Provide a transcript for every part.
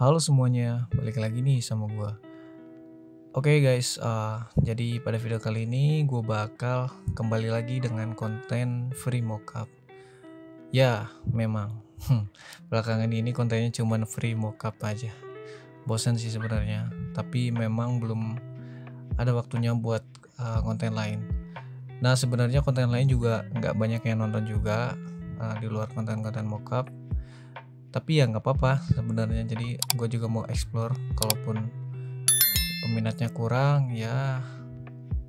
Halo semuanya, balik lagi nih sama gua. Oke guys, jadi pada video kali ini gue bakal kembali lagi dengan konten free mockup. Ya, memang belakangan ini kontennya cuman free mockup aja. Bosan sih sebenarnya, tapi memang belum ada waktunya buat konten lain. Nah sebenarnya konten lain juga nggak banyak yang nonton juga di luar konten-konten mockup. Tapi ya nggak apa-apa sebenarnya. Jadi gue juga mau explore, kalaupun peminatnya kurang ya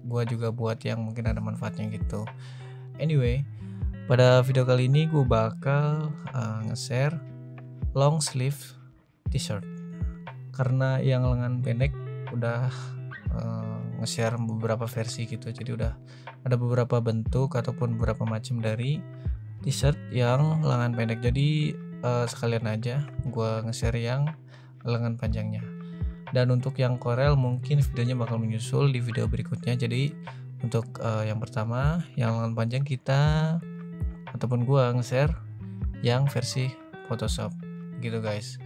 gue juga buat yang mungkin ada manfaatnya gitu. Anyway, pada video kali ini gue bakal nge-share long sleeve t-shirt, karena yang lengan pendek udah nge-share beberapa versi gitu. Jadi udah ada beberapa bentuk ataupun beberapa macam dari t-shirt yang lengan pendek. Jadi sekalian aja gue nge-share yang lengan panjangnya. Dan untuk yang Corel mungkin videonya bakal menyusul di video berikutnya. Jadi untuk yang pertama yang lengan panjang kita ataupun gua nge-share yang versi Photoshop gitu guys.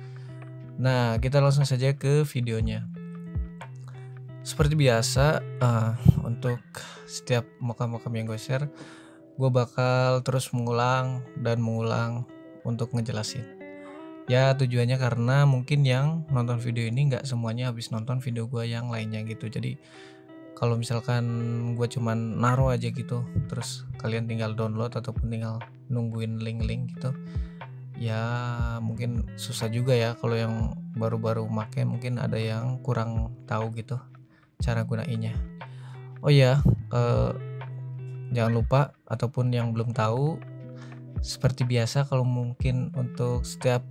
Nah kita langsung saja ke videonya. Seperti biasa untuk setiap mockup yang gue share, gue bakal terus mengulang dan mengulang untuk ngejelasin. Ya tujuannya karena mungkin yang nonton video ini nggak semuanya habis nonton video gue yang lainnya gitu. Jadi kalau misalkan gue cuman naruh aja gitu, terus kalian tinggal download ataupun tinggal nungguin link-link gitu, ya mungkin susah juga ya. Kalau yang baru-baru make mungkin ada yang kurang tahu gitu cara gunainnya. Oh ya, jangan lupa ataupun yang belum tahu, seperti biasa kalau mungkin untuk setiap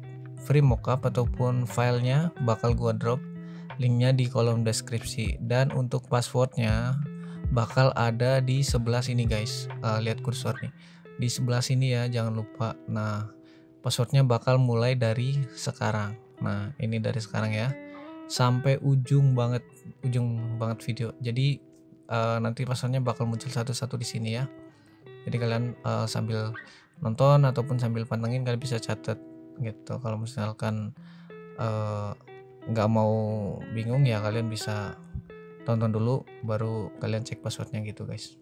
free mockup ataupun filenya bakal gua drop linknya di kolom deskripsi, dan untuk passwordnya bakal ada di sebelah sini guys. Lihat kursor nih di sebelah sini ya, jangan lupa. Nah passwordnya bakal mulai dari sekarang. Nah ini dari sekarang ya sampai ujung banget video. Jadi nanti passwordnya bakal muncul satu-satu di sini ya. Jadi kalian sambil nonton ataupun sambil pantengin kalian bisa catat gitu. Kalau misalkan nggak mau bingung ya kalian bisa tonton dulu baru kalian cek passwordnya gitu guys.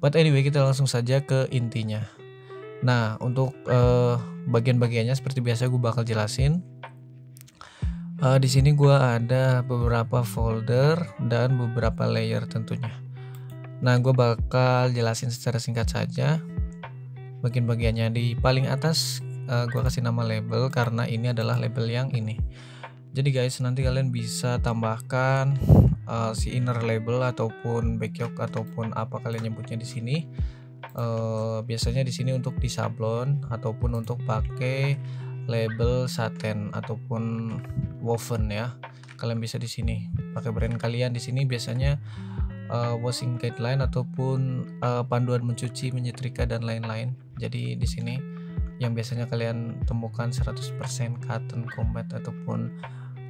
But anyway, kita langsung saja ke intinya. Nah untuk bagian-bagiannya seperti biasa gue bakal jelasin. Di sini gue ada beberapa folder dan beberapa layer tentunya. Nah gue bakal jelasin secara singkat saja bagian-bagiannya. Di paling atas gue kasih nama label karena ini adalah label yang ini. Jadi guys nanti kalian bisa tambahkan si inner label ataupun backyard ataupun apa kalian nyebutnya di sini. Biasanya di sini untuk di sablon ataupun untuk pakai label satin ataupun woven ya. Kalian bisa di sini pakai brand kalian. Di sini biasanya washing guideline ataupun panduan mencuci, menyetrika dan lain-lain. Jadi di sini yang biasanya kalian temukan 100% cotton combat ataupun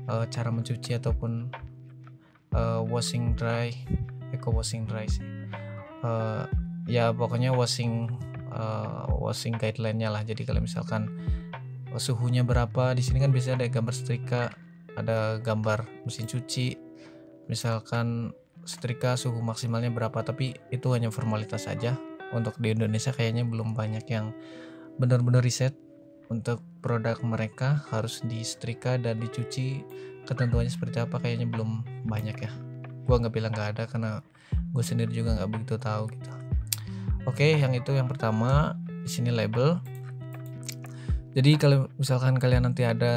cara mencuci ataupun washing dry, eco washing dry sih. Ya pokoknya washing guideline-nya lah. Jadi kalau misalkan suhunya berapa, di sini kan biasanya ada gambar setrika, ada gambar mesin cuci, misalkan setrika suhu maksimalnya berapa, tapi itu hanya formalitas saja. Untuk di Indonesia kayaknya belum banyak yang benar-benar riset untuk produk mereka harus disetrika dan dicuci ketentuannya seperti apa, kayaknya belum banyak ya. Gua nggak bilang nggak ada karena gue sendiri juga nggak begitu tahu gitu. Oke, yang itu yang pertama. Di sini label. Jadi kalau misalkan kalian nanti ada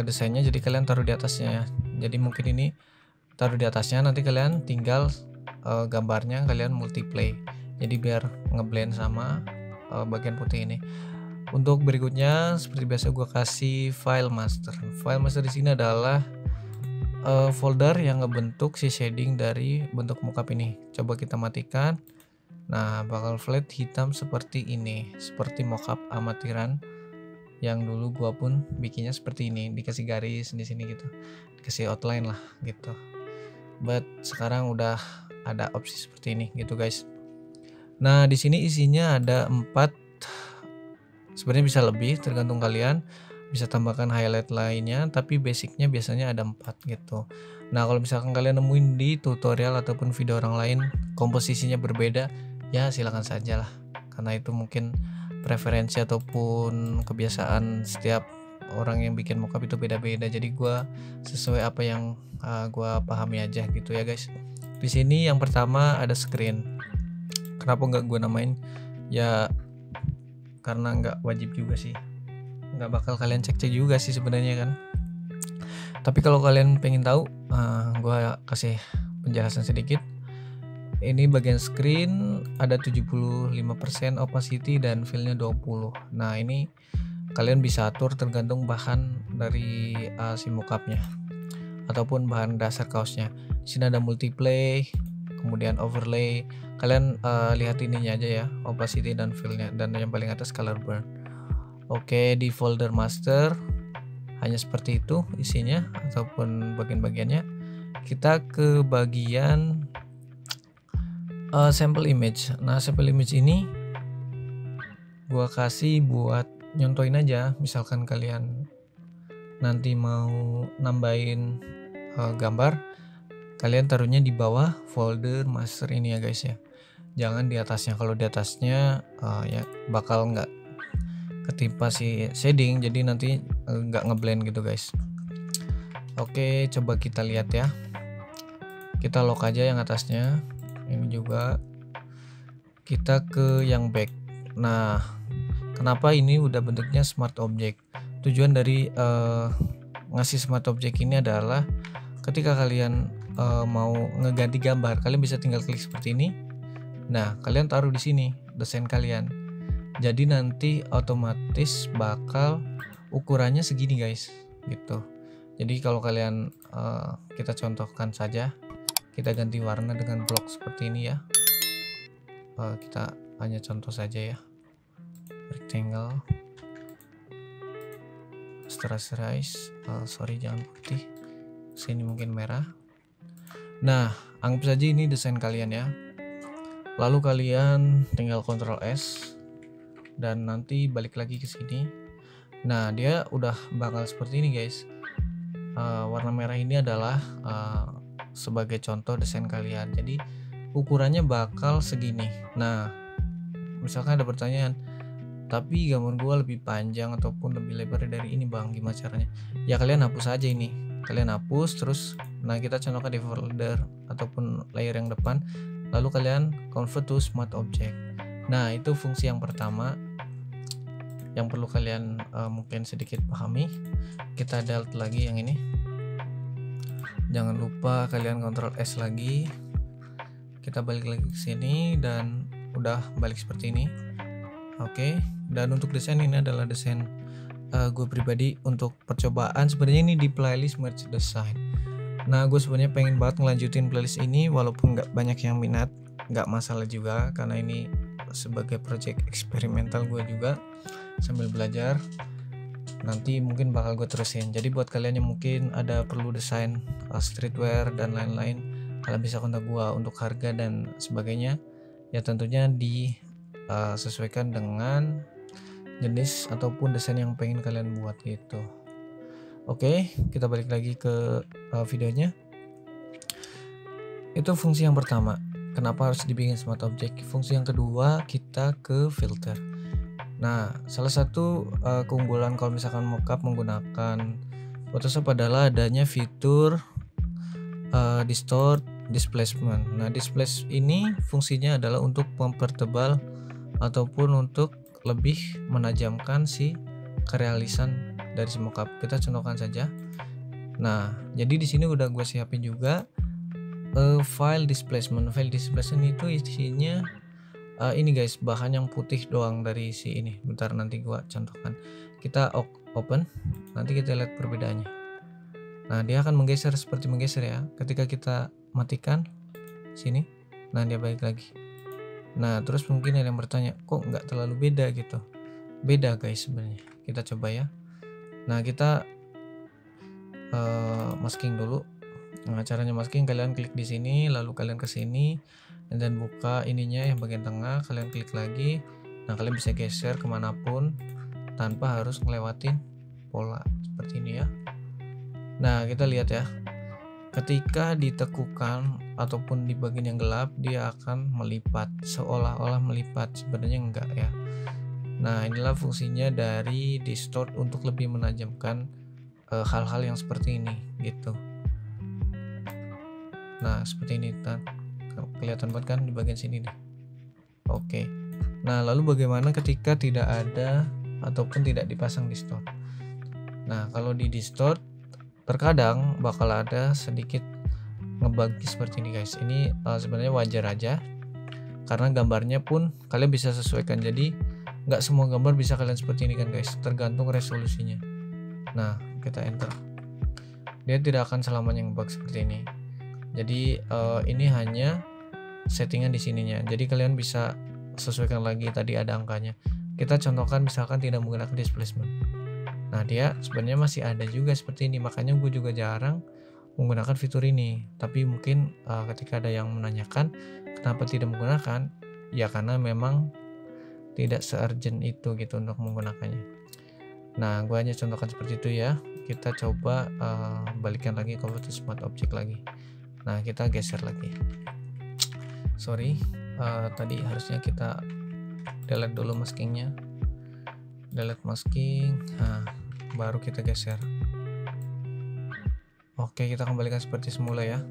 desainnya, jadi kalian taruh di atasnya ya. Jadi mungkin ini taruh di atasnya, nanti kalian tinggal gambarnya kalian multiply. Jadi biar ngeblend sama bagian putih ini. Untuk berikutnya seperti biasa gue kasih file master. File master di sini adalah folder yang ngebentuk si shading dari bentuk mockup ini. Coba kita matikan. Nah bakal flat hitam seperti ini, seperti mockup amatiran yang dulu gua pun bikinnya seperti ini, dikasih garis di sini gitu, dikasih outline lah gitu. But sekarang udah ada opsi seperti ini gitu guys. Nah di sini isinya ada 4, sebenarnya bisa lebih tergantung kalian. bisa tambahkan highlight lainnya, tapi basicnya biasanya ada 4 gitu. Nah, kalau misalkan kalian nemuin di tutorial ataupun video orang lain komposisinya berbeda, ya silakan saja lah, karena itu mungkin preferensi ataupun kebiasaan setiap orang yang bikin mockup itu beda-beda. Jadi gua sesuai apa yang gua pahami aja gitu ya guys. Di sini yang pertama ada screen. Kenapa nggak gua namain? Ya karena nggak wajib juga sih, nggak bakal kalian cek-cek juga sih sebenarnya kan. Tapi kalau kalian pengen tahu, gua kasih penjelasan sedikit. Ini bagian screen ada 75% opacity dan fillnya 20. Nah, ini kalian bisa atur tergantung bahan dari si mockupnya ataupun bahan dasar kaosnya. Di sini ada multiplay, kemudian overlay. Kalian lihat ininya aja ya, opacity dan fillnya, dan yang paling atas color burn. Oke, di folder master hanya seperti itu isinya ataupun bagian-bagiannya. Kita ke bagian sample image. Nah, sample image ini gua kasih buat nyontoin aja. Misalkan kalian nanti mau nambahin gambar, kalian taruhnya di bawah folder master ini ya guys ya, jangan di atasnya. Kalau di atasnya ya bakal nggak ketimpa si shading, jadi nanti nggak ngeblend gitu guys. Oke, coba kita lihat ya, kita lock aja yang atasnya, ini juga kita ke yang back. Nah, kenapa ini udah bentuknya smart object? Tujuan dari ngasih smart object ini adalah ketika kalian mau ngeganti gambar, kalian bisa tinggal klik seperti ini. Nah, kalian taruh di sini desain kalian. Jadi nanti otomatis bakal ukurannya segini guys, gitu. Jadi kalau kalian kita contohkan saja, kita ganti warna dengan blok seperti ini ya. Kita hanya contoh saja ya, rectangle, rasterize, sorry jangan putih, sini mungkin merah. Nah, anggap saja ini desain kalian ya. Lalu kalian tinggal Ctrl S dan nanti balik lagi ke sini. Nah, dia udah bakal seperti ini guys. Warna merah ini adalah sebagai contoh desain kalian. Jadi ukurannya bakal segini. Nah, misalkan ada pertanyaan, tapi gambar gua lebih panjang ataupun lebih lebar dari ini bang, gimana caranya? Ya kalian hapus aja ini, kalian hapus terus. Nah, kita contohkan di folder ataupun layer yang depan, lalu kalian convert to smart object. Nah, itu fungsi yang pertama yang perlu kalian mungkin sedikit pahami. Kita delete lagi yang ini, jangan lupa kalian Ctrl S lagi, kita balik lagi ke sini dan udah balik seperti ini. Oke, dan untuk desain ini adalah desain gue pribadi untuk percobaan. Sebenarnya ini di playlist merge design. Nah, gue sebenarnya pengen banget ngelanjutin playlist ini walaupun nggak banyak yang minat, nggak masalah juga karena ini sebagai project eksperimental gue juga sambil belajar. Nanti mungkin bakal gue terusin. Jadi buat kalian yang mungkin ada perlu desain streetwear dan lain-lain, kalian bisa kontak gue untuk harga dan sebagainya. Ya tentunya disesuaikan dengan jenis ataupun desain yang pengen kalian buat gitu. Oke, kita balik lagi ke videonya. Itu fungsi yang pertama, kenapa harus dibikin smart object. Fungsi yang kedua, kita ke filter. Nah, salah satu keunggulan kalau misalkan mockup menggunakan Photoshop adalah adanya fitur distort displacement. Nah, displacement ini fungsinya adalah untuk mempertebal ataupun untuk lebih menajamkan si kerealisan dari si mockup. Kita contohkan saja. Nah, jadi di sini udah gue siapin juga file displacement. File displacement itu isinya ini guys, bahan yang putih doang dari si ini. Bentar nanti gue contohkan. Kita open, nanti kita lihat perbedaannya. Nah, dia akan menggeser seperti menggeser ya. Ketika kita matikan sini, nah dia balik lagi. Nah, terus mungkin ada yang bertanya, kok nggak terlalu beda gitu? Beda guys sebenarnya. Kita coba ya. Nah, kita masking dulu. Nah, caranya masking, kalian klik di sini, lalu kalian ke sini, dan buka ininya yang bagian tengah, kalian klik lagi. Nah, kalian bisa geser kemanapun tanpa harus ngelewatin pola seperti ini ya. Nah, kita lihat ya, ketika ditekukan ataupun di bagian yang gelap, dia akan melipat, seolah-olah melipat, sebenarnya enggak ya. Nah, inilah fungsinya dari distort untuk lebih menajamkan hal-hal yang seperti ini gitu. Nah, seperti ini kelihatan banget kan di bagian sini nih. Oke. Nah, lalu bagaimana ketika tidak ada ataupun tidak dipasang distort? Nah, kalau di distort terkadang bakal ada sedikit ngebug seperti ini guys. Ini sebenarnya wajar aja karena gambarnya pun kalian bisa sesuaikan. Jadi nggak semua gambar bisa kalian seperti ini kan guys, tergantung resolusinya. Nah, kita enter, dia tidak akan selamanya ngebug seperti ini. Jadi ini hanya settingan di sininya, jadi kalian bisa sesuaikan lagi. Tadi ada angkanya, kita contohkan misalkan tidak menggunakan displacement. Nah, dia sebenarnya masih ada juga seperti ini, makanya gue juga jarang menggunakan fitur ini. Tapi mungkin ketika ada yang menanyakan kenapa tidak menggunakan, ya karena memang tidak se-urgent itu gitu untuk menggunakannya. Nah, gue hanya contohkan seperti itu ya. Kita coba balikan lagi ke foto smart object lagi. Nah, kita geser lagi. Sorry, tadi harusnya kita delete dulu maskingnya. Delete masking. Nah, baru kita geser. Oke, kita kembalikan seperti semula ya.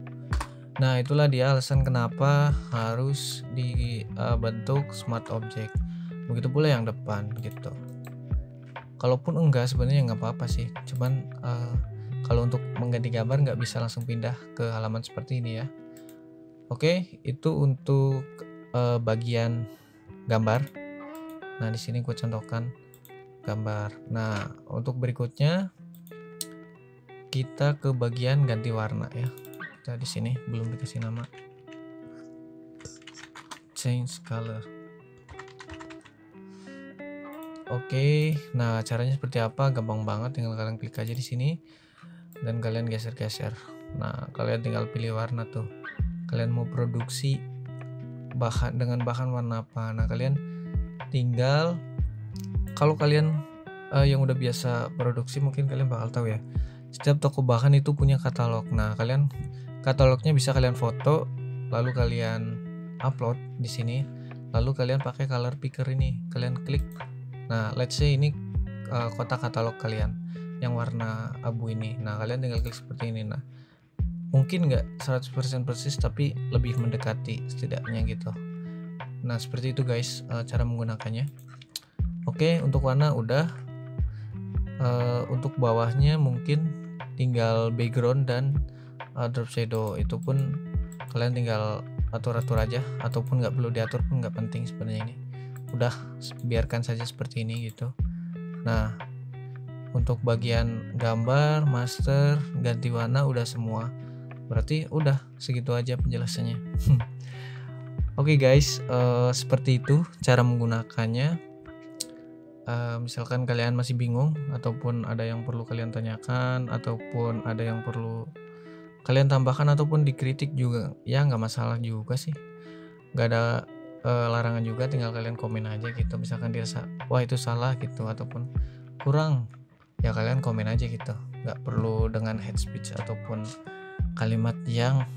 Nah, itulah dia alasan kenapa harus dibentuk smart object. Begitu pula yang depan gitu. Kalaupun enggak sebenarnya nggak apa-apa sih. Cuman kalau untuk mengganti gambar nggak bisa langsung pindah ke halaman seperti ini ya. Oke, itu untuk bagian gambar. Nah, di sini gue contohkan gambar. Nah, untuk berikutnya kita ke bagian ganti warna ya. Kita di sini belum dikasih nama. Change color. Oke, nah caranya seperti apa? Gampang banget, tinggal kalian klik aja di sini dan kalian geser-geser. Nah, kalian tinggal pilih warna tuh. Kalian mau produksi dengan bahan warna apa? Nah, kalian tinggal, kalau kalian yang udah biasa produksi mungkin kalian bakal tahu ya. Setiap toko bahan itu punya katalog. Nah, kalian katalognya bisa kalian foto, lalu kalian upload di sini, lalu kalian pakai color picker ini, kalian klik. Nah, let's say ini kotak katalog kalian yang warna abu ini. Nah, kalian tinggal klik seperti ini. Nah, mungkin nggak 100% persis, tapi lebih mendekati setidaknya gitu. Nah, seperti itu guys cara menggunakannya. Oke, untuk warna udah. Untuk bawahnya mungkin tinggal background dan drop shadow, itu pun kalian tinggal atur-atur aja, ataupun nggak perlu diatur pun nggak penting sebenarnya. Ini udah, biarkan saja seperti ini gitu. Nah, untuk bagian gambar, master, ganti warna udah semua. Berarti udah segitu aja penjelasannya. Oke guys, seperti itu cara menggunakannya. Misalkan kalian masih bingung, ataupun ada yang perlu kalian tanyakan, ataupun ada yang perlu kalian tambahkan ataupun dikritik juga, ya nggak masalah juga sih, nggak ada larangan juga, tinggal kalian komen aja gitu. Misalkan dirasa wah itu salah gitu ataupun kurang, ya kalian komen aja gitu, nggak perlu dengan hate speech ataupun kalimat yang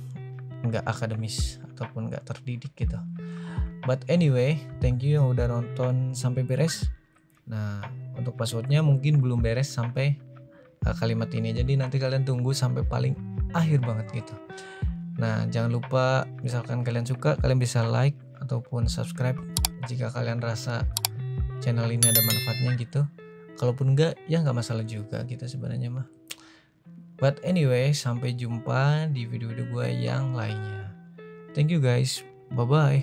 nggak akademis ataupun nggak terdidik gitu. But anyway, thank you yang udah nonton sampai beres. Nah, untuk passwordnya mungkin belum beres sampai kalimat ini, jadi nanti kalian tunggu sampai paling akhir banget gitu. Nah, jangan lupa misalkan kalian suka, kalian bisa like ataupun subscribe jika kalian rasa channel ini ada manfaatnya gitu. Kalaupun enggak, ya nggak masalah juga gitu sebenarnya mah. But anyway, sampai jumpa di video-video gue yang lainnya. Thank you guys, bye bye.